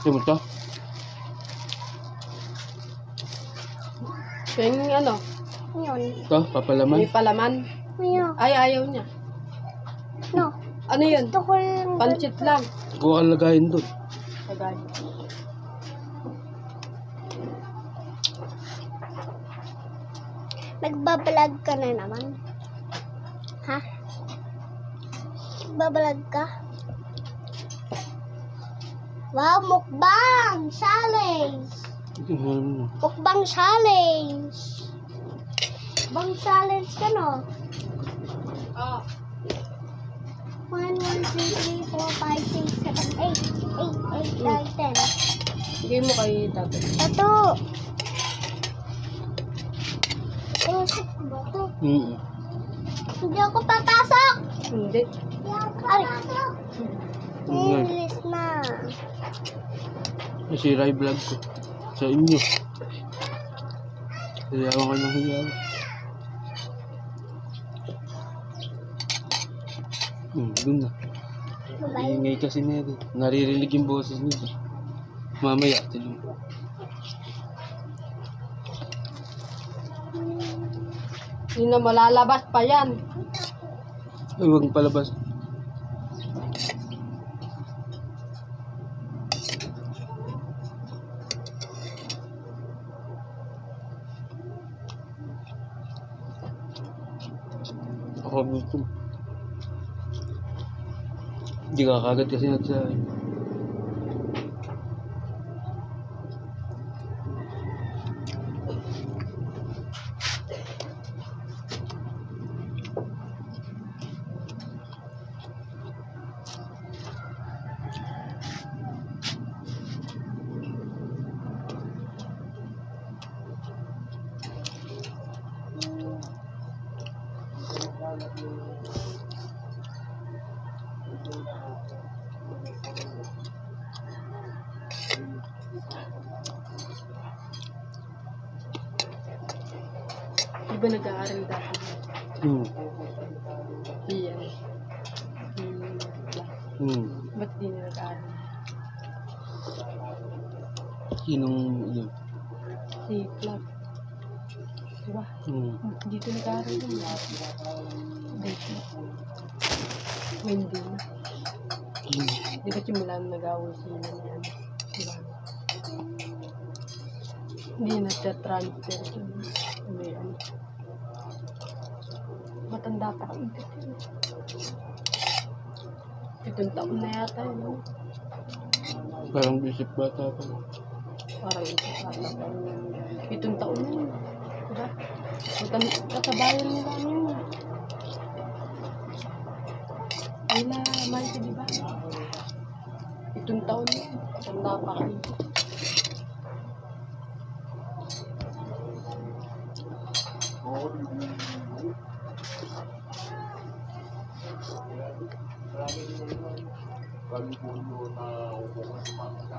Sino to? Yung ano? Yun. Ito, papalaman. May palaman. Ayun. Ay, ayaw niya. No. Ano yun? Gusto ko yung Pancit lang. Huwag kang lagayin doon. Sagay. Nagbabalag ka na naman. Ha? Nagbabalag ka? Wow, mukbang! Challenge! Mukbang challenge! Mukbang challenge ka, no? Ah. 1, 2, 3, 4, 5, 6, 7, 8. 8, 9, 10. Bigay mo kay tatay. Ito! Usap ko ba ito? Hindi ako papasok! Hindi. Ay! English na. Nasira yung vlog ko. Sa inyo. Hiyawan ka ng hiyawan. Doon na. Ingay kasi nito. Naririnig yung boses nito. Mamaya, tinong. Hindi na malalabas pa yan. Ay, huwag palabas. Ako gusto. Hindi ka kagad kasi nagsabi. Di ba nag-aaral dati? Iyan. Ba't di na nag-aaral? Sinong yun? Si Clark. Diba? Dito nag-aaral yun. Dito. Hindi na. Di ba simula na nag-awal sila niyan? Diba? Hindi na transfer yun. May ano. Matanda pa kami dito. 7 taon na yata yun. Parang bisip bata pa. Parang ito bata pa yun. 7 taon na yun. Diba? Katabayan nila yun. Ayla, Marcy, diba? 7 taon na yun. Matanda pa kami. Kami po na upo sa mga